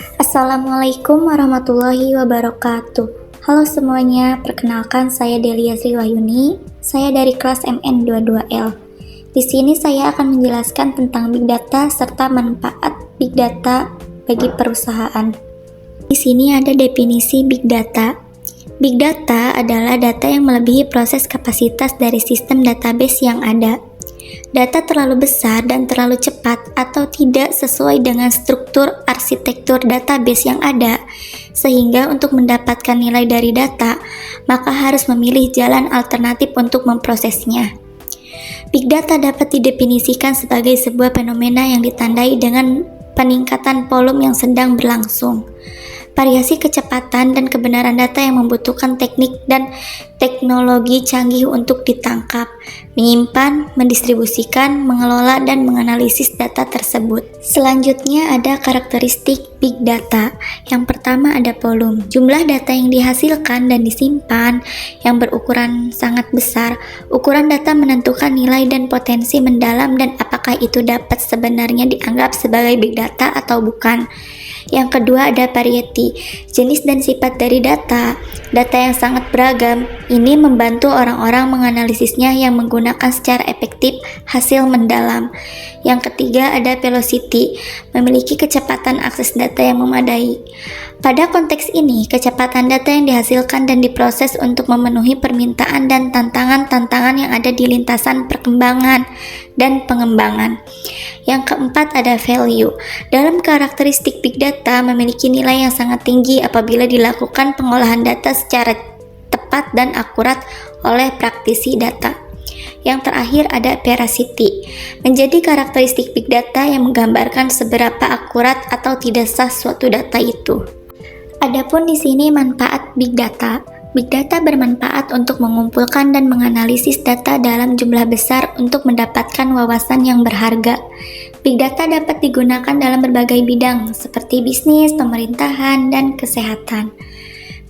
Assalamualaikum warahmatullahi wabarakatuh. Halo semuanya, perkenalkan saya Delia Sri Wahyuni. Saya dari kelas MN22L. Di sini saya akan menjelaskan tentang Big Data serta manfaat Big Data bagi perusahaan. Di sini ada definisi Big Data. Big Data adalah data yang melebihi proses kapasitas dari sistem database yang ada. Data terlalu besar dan terlalu cepat atau tidak sesuai dengan struktur arsitektur database yang ada, sehingga untuk mendapatkan nilai dari data, maka harus memilih jalan alternatif untuk memprosesnya. Big Data dapat didefinisikan sebagai sebuah fenomena yang ditandai dengan peningkatan volume yang sedang berlangsung, variasi kecepatan dan kebenaran data yang membutuhkan teknik dan teknologi canggih untuk ditangkap, menyimpan, mendistribusikan, mengelola, dan menganalisis data tersebut. Selanjutnya ada karakteristik Big Data. Yang pertama ada volume, jumlah data yang dihasilkan dan disimpan yang berukuran sangat besar. Ukuran data menentukan nilai dan potensi mendalam dan apakah itu dapat sebenarnya dianggap sebagai Big Data atau bukan. Yang kedua ada variety, jenis dan sifat dari data. Data yang sangat beragam, ini membantu orang-orang menganalisisnya yang menggunakan secara efektif hasil mendalam. Yang ketiga ada velocity, memiliki kecepatan akses data yang memadai. Pada konteks ini, kecepatan data yang dihasilkan dan diproses untuk memenuhi permintaan dan tantangan-tantangan yang ada di lintasan perkembangan dan pengembangan. Yang keempat ada value. Dalam karakteristik Big Data memiliki nilai yang sangat tinggi apabila dilakukan pengolahan data secara tepat dan akurat oleh praktisi data. Yang terakhir ada veracity, menjadi karakteristik Big Data yang menggambarkan seberapa akurat atau tidak sah suatu data itu. Adapun di sini manfaat Big Data. Big Data bermanfaat untuk mengumpulkan dan menganalisis data dalam jumlah besar untuk mendapatkan wawasan yang berharga. Big Data dapat digunakan dalam berbagai bidang seperti bisnis, pemerintahan, dan kesehatan.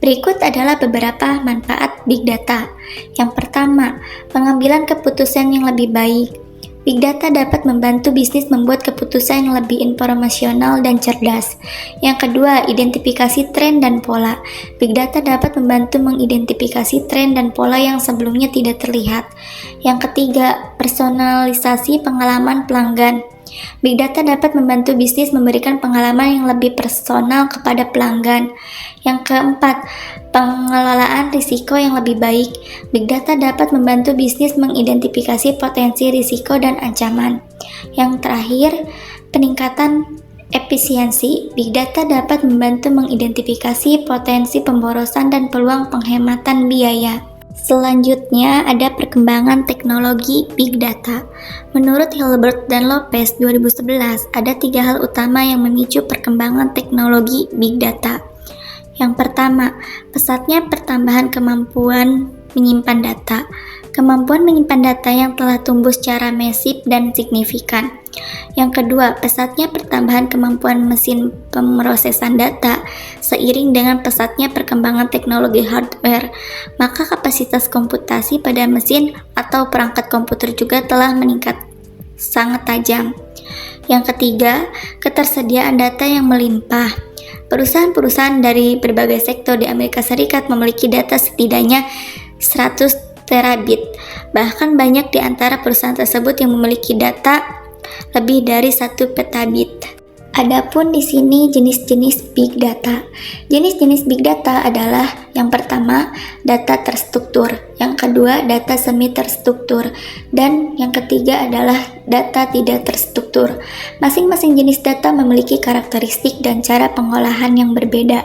Berikut adalah beberapa manfaat Big Data. Yang pertama, pengambilan keputusan yang lebih baik. Big Data dapat membantu bisnis membuat keputusan yang lebih informasional dan cerdas. Yang kedua, identifikasi tren dan pola. Big Data dapat membantu mengidentifikasi tren dan pola yang sebelumnya tidak terlihat. Yang ketiga, personalisasi pengalaman pelanggan. Big Data dapat membantu bisnis memberikan pengalaman yang lebih personal kepada pelanggan. Yang keempat, pengelolaan risiko yang lebih baik. Big Data dapat membantu bisnis mengidentifikasi potensi risiko dan ancaman. Yang terakhir, peningkatan efisiensi. Big Data dapat membantu mengidentifikasi potensi pemborosan dan peluang penghematan biaya. Selanjutnya ada perkembangan teknologi Big Data. Menurut Hilbert dan Lopez 2011, ada 3 hal utama yang memicu perkembangan teknologi Big Data. Yang pertama, pesatnya pertambahan kemampuan menyimpan data. Kemampuan menyimpan data yang telah tumbuh secara masif dan signifikan. Yang kedua, pesatnya pertambahan kemampuan mesin pemrosesan data. Seiring dengan pesatnya perkembangan teknologi hardware, maka kapasitas komputasi pada mesin atau perangkat komputer juga telah meningkat sangat tajam. Yang ketiga, ketersediaan data yang melimpah. Perusahaan-perusahaan dari berbagai sektor di Amerika Serikat memiliki data setidaknya 100 terabit. Bahkan banyak di antara perusahaan tersebut yang memiliki data lebih dari 1 petabit. Adapun di sini jenis-jenis Big Data. Jenis-jenis Big Data adalah yang pertama, data terstruktur, yang kedua, data semi terstruktur, dan yang ketiga adalah data tidak terstruktur. Masing-masing jenis data memiliki karakteristik dan cara pengolahan yang berbeda.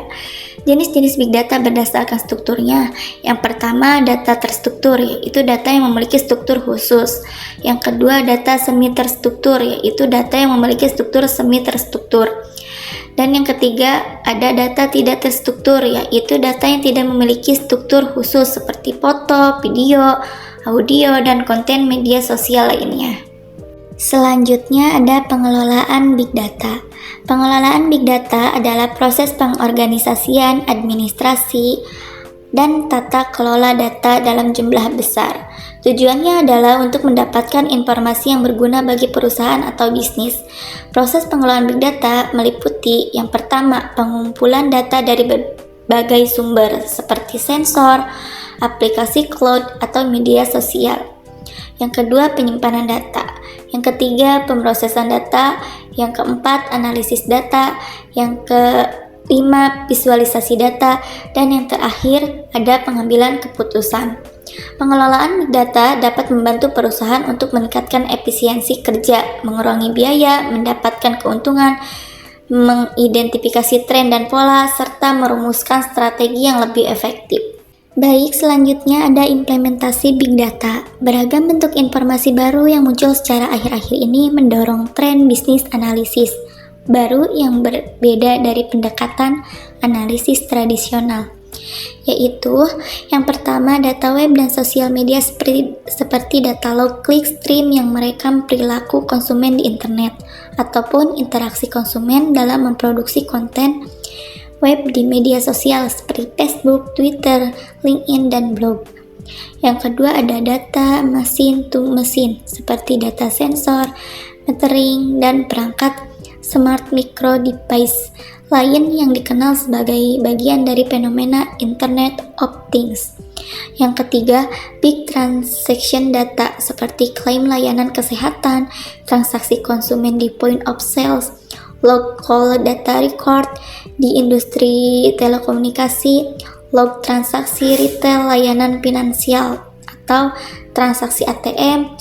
Jenis-jenis Big Data berdasarkan strukturnya. Yang pertama, data terstruktur, yaitu data yang memiliki struktur khusus. Yang kedua, data semi terstruktur, yaitu data yang memiliki struktur semi terstruktur. Dan yang ketiga, ada data tidak terstruktur, yaitu data yang tidak memiliki struktur khusus seperti foto, video, audio, dan konten media sosial lainnya. Selanjutnya ada pengelolaan Big Data. Pengelolaan Big Data adalah proses pengorganisasian, administrasi, dan tata kelola data dalam jumlah besar. Tujuannya adalah untuk mendapatkan informasi yang berguna bagi perusahaan atau bisnis. Proses pengelolaan Big Data meliputi meliputi yang pertama, pengumpulan data dari berbagai sumber seperti sensor, aplikasi cloud, atau media sosial. Yang kedua, penyimpanan data. Yang ketiga, pemrosesan data. Yang keempat, analisis data. Yang kelima, visualisasi data. Dan yang terakhir, ada pengambilan keputusan. Pengelolaan big data dapat membantu perusahaan untuk meningkatkan efisiensi kerja, mengurangi biaya, mendapatkan keuntungan, mengidentifikasi tren dan pola, serta merumuskan strategi yang lebih efektif. Baik, selanjutnya ada implementasi big data. Beragam bentuk informasi baru yang muncul secara akhir-akhir ini mendorong tren bisnis analisis baru yang berbeda dari pendekatan analisis tradisional, yaitu yang pertama, data web dan sosial media seperti data log klik stream yang merekam perilaku konsumen di internet ataupun interaksi konsumen dalam memproduksi konten web di media sosial seperti Facebook, Twitter, LinkedIn, dan blog. Yang kedua ada data mesin to mesin seperti data sensor, metering, dan perangkat smart micro device lain yang dikenal sebagai bagian dari fenomena Internet of Things. Yang ketiga, big transaction data seperti klaim layanan kesehatan, transaksi konsumen di point of sales, log call data record di industri telekomunikasi, log transaksi retail layanan finansial, atau transaksi ATM,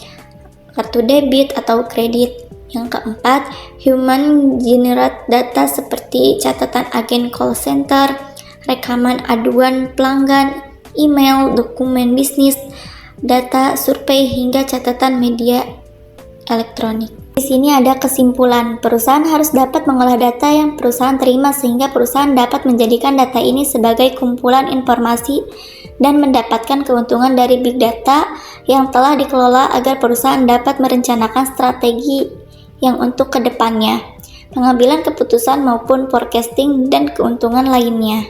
kartu debit atau kredit. Yang keempat, human generate data seperti catatan agen call center, rekaman aduan pelanggan, email, dokumen bisnis, data survei, hingga catatan media elektronik. Di sini ada kesimpulan, perusahaan harus dapat mengolah data yang perusahaan terima sehingga perusahaan dapat menjadikan data ini sebagai kumpulan informasi dan mendapatkan keuntungan dari big data yang telah dikelola agar perusahaan dapat merencanakan strategi yang untuk kedepannya, pengambilan keputusan maupun forecasting dan keuntungan lainnya.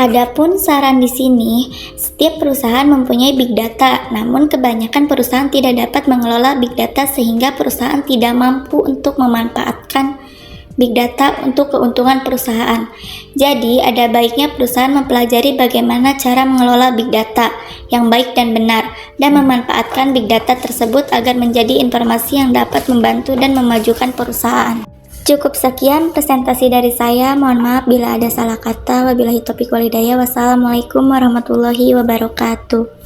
Adapun saran di sini, setiap perusahaan mempunyai big data, namun kebanyakan perusahaan tidak dapat mengelola big data sehingga perusahaan tidak mampu untuk memanfaatkan big data untuk keuntungan perusahaan. Jadi, ada baiknya perusahaan mempelajari bagaimana cara mengelola big data yang baik dan benar, dan memanfaatkan big data tersebut agar menjadi informasi yang dapat membantu dan memajukan perusahaan. Cukup sekian presentasi dari saya, mohon maaf bila ada salah kata. Wabillahi taufiq wal hidayah. Wassalamualaikum warahmatullahi wabarakatuh.